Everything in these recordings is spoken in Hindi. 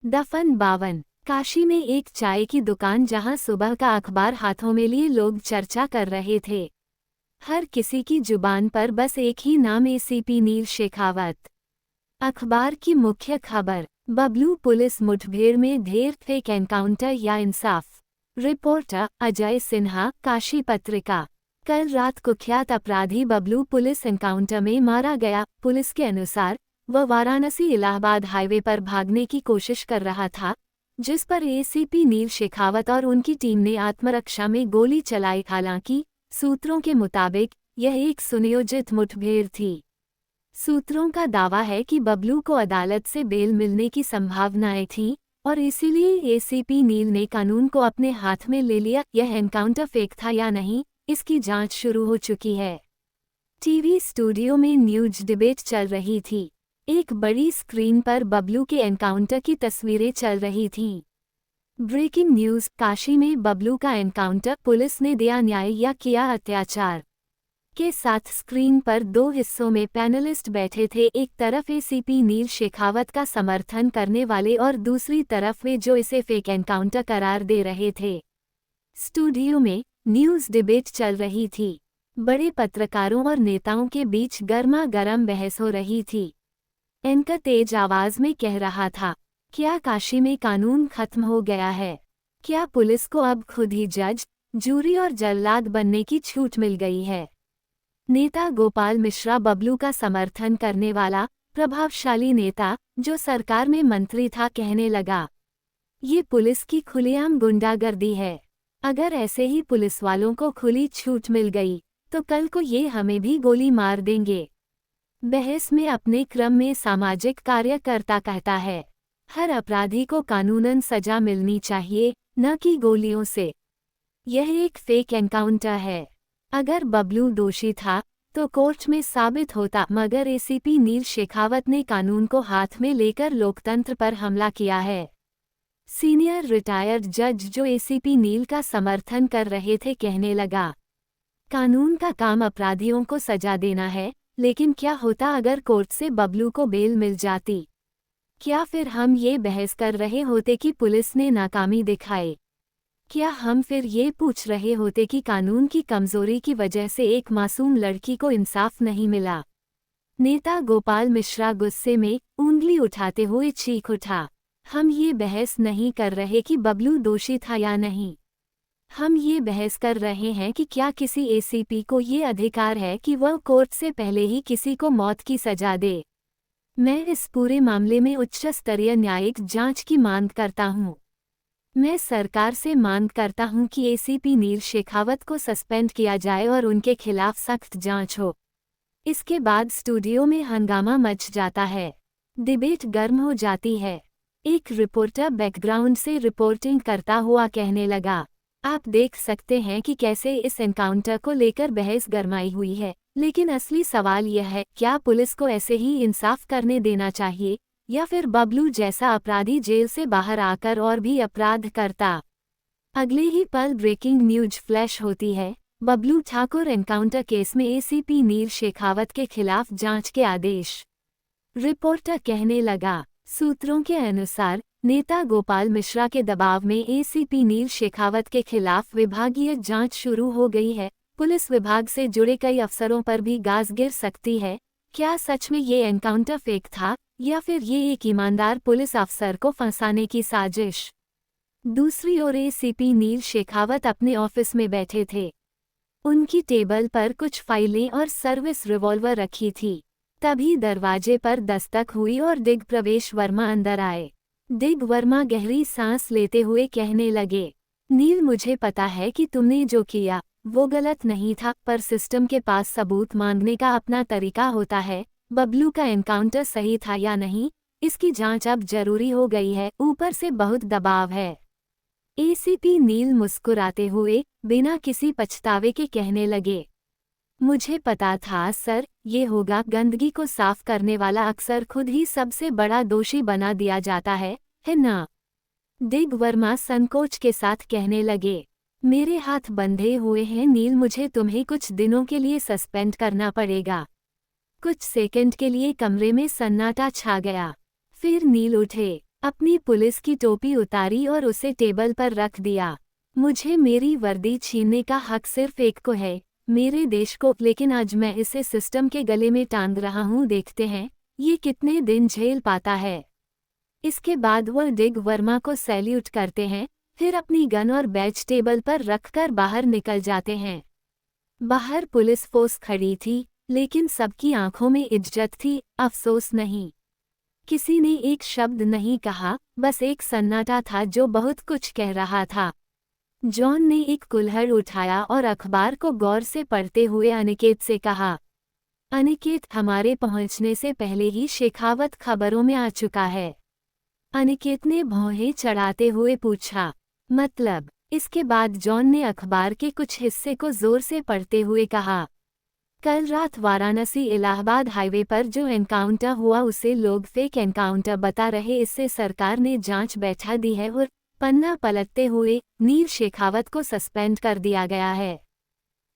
दफन 52। काशी में एक चाय की दुकान जहां सुबह का अखबार हाथों में लिए लोग चर्चा कर रहे थे। हर किसी की जुबान पर बस एक ही नाम, एसीपी नील शेखावत। अखबार की मुख्य खबर, बबलू पुलिस मुठभेड़ में ढेर, फेक एनकाउंटर या इंसाफ। रिपोर्टर अजय सिन्हा, काशी पत्रिका। कल रात कुख्यात अपराधी बबलू पुलिस एनकाउंटर में मारा गया। पुलिस के अनुसार वह वाराणसी इलाहाबाद हाईवे पर भागने की कोशिश कर रहा था, जिस पर एसीपी नील शेखावत और उनकी टीम ने आत्मरक्षा में गोली चलाई। हालांकि सूत्रों के मुताबिक यह एक सुनियोजित मुठभेड़ थी। सूत्रों का दावा है कि बबलू को अदालत से बेल मिलने की संभावनाएं थीं और इसीलिए एसीपी नील ने कानून को अपने हाथ में ले लिया। यह एनकाउंटर फेक था या नहीं, इसकी जांच शुरू हो चुकी है। टीवी स्टूडियो में न्यूज डिबेट चल रही थी। एक बड़ी स्क्रीन पर बबलू के एनकाउंटर की तस्वीरें चल रही थीं। ब्रेकिंग न्यूज, काशी में बबलू का एनकाउंटर, पुलिस ने दिया न्याय या किया अत्याचार के साथ स्क्रीन पर दो हिस्सों में पैनलिस्ट बैठे थे। एक तरफ एसीपी नील शेखावत का समर्थन करने वाले और दूसरी तरफ वे जो इसे फेक एनकाउंटर करार दे रहे थे। स्टूडियो में न्यूज डिबेट चल रही थी। बड़े पत्रकारों और नेताओं के बीच गर्मा गर्म बहस हो रही थी। एंकर तेज आवाज में कह रहा था, क्या काशी में कानून खत्म हो गया है? क्या पुलिस को अब खुद ही जज, जूरी और जल्लाद बनने की छूट मिल गई है? नेता गोपाल मिश्रा, बबलू का समर्थन करने वाला प्रभावशाली नेता जो सरकार में मंत्री था, कहने लगा, ये पुलिस की खुलेआम गुंडागर्दी है। अगर ऐसे ही पुलिस वालों को खुली छूट मिल गई तो कल को ये हमें भी गोली मार देंगे। बहस में अपने क्रम में सामाजिक कार्यकर्ता कहता है, हर अपराधी को कानूनन सजा मिलनी चाहिए, न कि गोलियों से। यह एक फेक एनकाउंटर है। अगर बबलू दोषी था तो कोर्ट में साबित होता, मगर एसीपी नील शेखावत ने कानून को हाथ में लेकर लोकतंत्र पर हमला किया है। सीनियर रिटायर्ड जज जो एसीपी नील का समर्थन कर रहे थे, कहने लगा, कानून का काम अपराधियों को सजा देना है, लेकिन क्या होता अगर कोर्ट से बबलू को बेल मिल जाती? क्या फिर हम ये बहस कर रहे होते कि पुलिस ने नाकामी दिखाई? क्या हम फिर ये पूछ रहे होते कि कानून की कमजोरी की वजह से एक मासूम लड़की को इंसाफ नहीं मिला? नेता गोपाल मिश्रा गुस्से में उंगली उठाते हुए चीख उठा, हम ये बहस नहीं कर रहे कि बबलू दोषी था या नहीं। हम ये बहस कर रहे हैं कि क्या किसी एसीपी को ये अधिकार है कि वह कोर्ट से पहले ही किसी को मौत की सजा दे। मैं इस पूरे मामले में उच्च स्तरीय न्यायिक जांच की मांग करता हूं। मैं सरकार से मांग करता हूं कि एसीपी नील शेखावत को सस्पेंड किया जाए और उनके खिलाफ सख्त जांच हो। इसके बाद स्टूडियो में हंगामा मच जाता है। डिबेट गर्म हो जाती है। एक रिपोर्टर बैकग्राउंड से रिपोर्टिंग करता हुआ कहने लगा, आप देख सकते हैं कि कैसे इस एनकाउंटर को लेकर बहस गरमाई हुई है, लेकिन असली सवाल यह है, क्या पुलिस को ऐसे ही इंसाफ करने देना चाहिए या फिर बबलू जैसा अपराधी जेल से बाहर आकर और भी अपराध करता? अगले ही पल ब्रेकिंग न्यूज फ्लैश होती है। बबलू ठाकुर एनकाउंटर केस में एसीपी नील शेखावत के खिलाफ जांच के आदेश। रिपोर्टर कहने लगा, सूत्रों के अनुसार नेता गोपाल मिश्रा के दबाव में एसीपी नील शेखावत के खिलाफ विभागीय जांच शुरू हो गई है। पुलिस विभाग से जुड़े कई अफसरों पर भी गाज गिर सकती है। क्या सच में ये एनकाउंटर फेक था या फिर ये एक ईमानदार पुलिस अफसर को फंसाने की साजिश? दूसरी ओर एसीपी नील शेखावत अपने ऑफिस में बैठे थे। उनकी टेबल पर कुछ फाइलें और सर्विस रिवॉल्वर रखी थी। तभी दरवाजे पर दस्तक हुई और दिग प्रवेश वर्मा अंदर आए। दिग वर्मा गहरी सांस लेते हुए कहने लगे, नील, मुझे पता है कि तुमने जो किया वो गलत नहीं था, पर सिस्टम के पास सबूत मांगने का अपना तरीका होता है। बबलू का एनकाउंटर सही था या नहीं, इसकी जांच अब जरूरी हो गई है। ऊपर से बहुत दबाव है। एसीपी नील मुस्कुराते हुए बिना किसी पछतावे के कहने लगे, मुझे पता था सर, ये होगा। गंदगी को साफ करने वाला अक्सर खुद ही सबसे बड़ा दोषी बना दिया जाता है ना? दिग वर्मा संकोच के साथ कहने लगे, मेरे हाथ बंधे हुए हैं नील, मुझे तुम्हें कुछ दिनों के लिए सस्पेंड करना पड़ेगा। कुछ सेकंड के लिए कमरे में सन्नाटा छा गया। फिर नील उठे। अपनी पुलिस की टोपी उतारी और उसे टेबल पर रख दिया। मुझे मेरी वर्दी छीनने का हक सिर्फ एक को है, मेरे देश को, लेकिन आज मैं इसे सिस्टम के गले में टांग रहा हूँ। देखते हैं ये कितने दिन झेल पाता है। इसके बाद वह डिग वर्मा को सैल्यूट करते हैं, फिर अपनी गन और बैज टेबल पर रखकर बाहर निकल जाते हैं। बाहर पुलिस फोर्स खड़ी थी, लेकिन सबकी आंखों में इज्जत थी, अफसोस नहीं। किसी ने एक शब्द नहीं कहा, बस एक सन्नाटा था जो बहुत कुछ कह रहा था। जॉन ने एक कुल्हड़ उठाया और अखबार को गौर से पढ़ते हुए अनिकेत से कहा, अनिकेत, हमारे पहुंचने से पहले ही शेखावत खबरों में आ चुका है। अनिकेत ने भौहें चढ़ाते हुए पूछा, मतलब? इसके बाद जॉन ने अखबार के कुछ हिस्से को जोर से पढ़ते हुए कहा, कल रात वाराणसी इलाहाबाद हाईवे पर जो एनकाउंटर हुआ उसे लोग फेक एनकाउंटर बता रहे, इससे सरकार ने जांच बैठा दी है और पन्ना पलटते हुए नील शेखावत को सस्पेंड कर दिया गया है।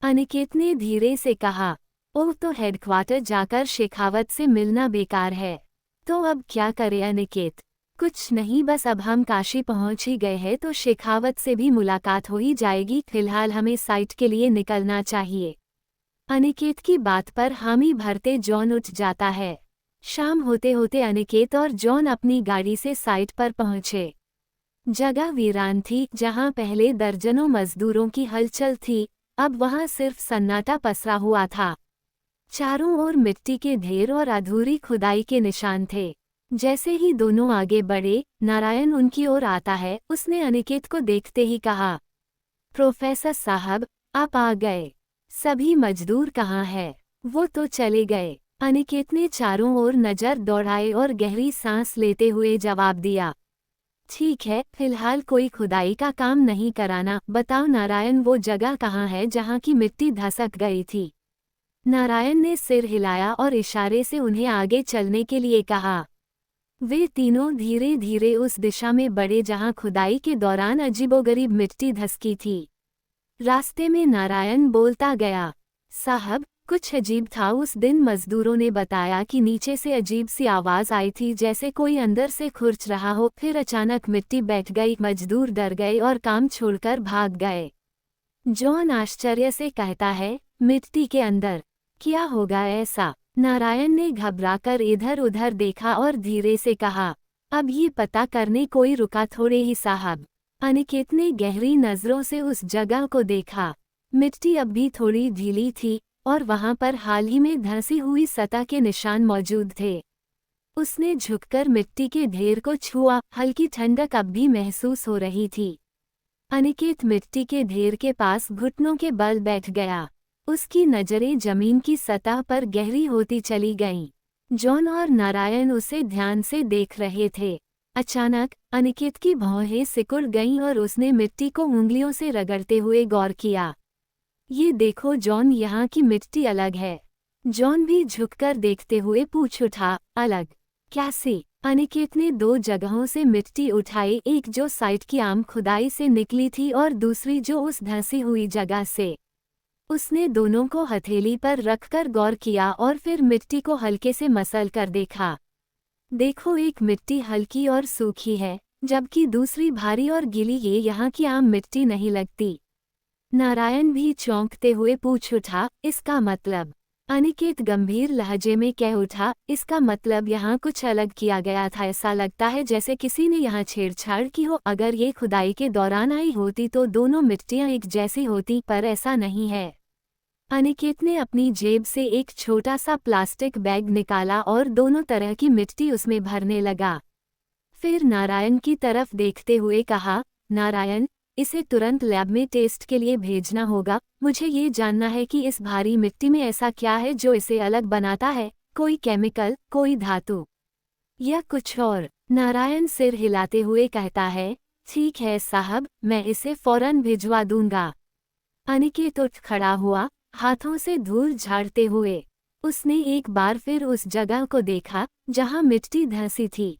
अनिकेत ने धीरे से कहा, ओह, तो हेडक्वार्टर जाकर शेखावत से मिलना बेकार है। तो अब क्या करें अनिकेत? कुछ नहीं, बस अब हम काशी पहुंच ही गए हैं तो शेखावत से भी मुलाकात हो ही जाएगी। फिलहाल हमें साइट के लिए निकलना चाहिए। अनिकेत की बात पर हामी भरते जॉन उठ जाता है। शाम होते होते अनिकेत और जॉन अपनी गाड़ी से साइट पर पहुंचे। जगह वीरान थी, जहां पहले दर्जनों मजदूरों की हलचल थी, अब वहां सिर्फ सन्नाटा पसरा हुआ था। चारों ओर मिट्टी के ढेर और अधूरी खुदाई के निशान थे। जैसे ही दोनों आगे बढ़े, नारायण उनकी ओर आता है। उसने अनिकेत को देखते ही कहा, प्रोफेसर साहब, आप आ गए। सभी मजदूर कहाँ हैं? वो तो चले गए। अनिकेत ने चारों ओर नजर दौड़ाए और गहरी सांस लेते हुए जवाब दिया, ठीक है, फिलहाल कोई खुदाई का काम नहीं कराना। बताओ नारायण, वो जगह कहाँ है जहाँ की मिट्टी धसक गई थी? नारायण ने सिर हिलाया और इशारे से उन्हें आगे चलने के लिए कहा। वे तीनों धीरे धीरे उस दिशा में बढ़े जहां खुदाई के दौरान अजीबोगरीब मिट्टी धसकी थी। रास्ते में नारायण बोलता गया, साहब, कुछ अजीब था उस दिन। मजदूरों ने बताया कि नीचे से अजीब सी आवाज़ आई थी, जैसे कोई अंदर से खुरच रहा हो। फिर अचानक मिट्टी बैठ गई, मजदूर डर गए और काम छोड़कर भाग गए। जॉन आश्चर्य से कहता है, मिट्टी के अंदर? क्या होगा ऐसा? नारायण ने घबराकर इधर उधर देखा और धीरे से कहा, अब ये पता करने कोई रुका थोड़े ही साहब। अनिकेत ने गहरी नजरों से उस जगह को देखा। मिट्टी अब भी थोड़ी ढीली थी और वहां पर हाल ही में धंसी हुई सतह के निशान मौजूद थे। उसने झुककर मिट्टी के ढेर को छुआ, हल्की ठंडक अब भी महसूस हो रही थी। अनिकेत मिट्टी के ढेर के पास घुटनों के बल बैठ गया। उसकी नजरें जमीन की सतह पर गहरी होती चली गईं। जॉन और नारायण उसे ध्यान से देख रहे थे। अचानक अनिकेत की भौहें सिकुड़ गईं और उसने मिट्टी को उंगलियों से रगड़ते हुए गौर किया। ये देखो जॉन, यहाँ की मिट्टी अलग है। जॉन भी झुककर देखते हुए पूछ उठा, अलग कैसे? अनिकेत ने 2 जगहों से मिट्टी उठाई, एक जो साइट की आम खुदाई से निकली थी और दूसरी जो उस धंसी हुई जगह से। उसने दोनों को हथेली पर रखकर गौर किया और फिर मिट्टी को हल्के से मसल कर देखा। देखो, एक मिट्टी हल्की और सूखी है, जबकि दूसरी भारी और गीली। ये यहाँ की आम मिट्टी नहीं लगती। नारायण भी चौंकते हुए पूछ उठा, इसका मतलब? अनिकेत गंभीर लहजे में कह उठा, इसका मतलब यहाँ कुछ अलग किया गया था। ऐसा लगता है जैसे किसी ने यहाँ छेड़छाड़ की हो। अगर ये खुदाई के दौरान आई होती तो दोनों मिट्टियाँ एक जैसी होती, पर ऐसा नहीं है। अनिकेत ने अपनी जेब से एक छोटा सा प्लास्टिक बैग निकाला और दोनों तरह की मिट्टी उसमें भरने लगा। फिर नारायण की तरफ देखते हुए कहा, नारायण, इसे तुरंत लैब में टेस्ट के लिए भेजना होगा। मुझे ये जानना है कि इस भारी मिट्टी में ऐसा क्या है जो इसे अलग बनाता है। कोई केमिकल, कोई धातु, या कुछ और? नारायण सिर हिलाते हुए कहता है, ठीक है साहब, मैं इसे फौरन भिजवा दूंगा। अनिकेत उठ खड़ा हुआ, हाथों से धूल झाड़ते हुए। उसने एक बार फिर उस जगह को देखा जहां मिट्टी धंसी थी।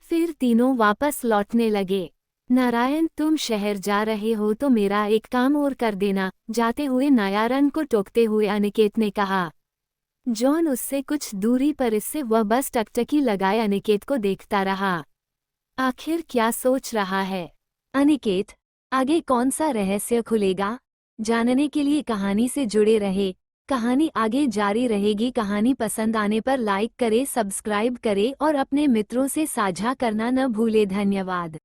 फिर तीनों वापस लौटने लगे। नारायण, तुम शहर जा रहे हो तो मेरा एक काम और कर देना, जाते हुए नारायण को टोकते हुए अनिकेत ने कहा। जॉन उससे कुछ दूरी पर इससे वह बस टकटकी लगाए अनिकेत को देखता रहा। आखिर क्या सोच रहा है अनिकेत? आगे कौन सा रहस्य खुलेगा? जानने के लिए कहानी से जुड़े रहे। कहानी आगे जारी रहेगी। कहानी पसंद आने पर लाइक करें, सब्सक्राइब करें और अपने मित्रों से साझा करना न भूले। धन्यवाद।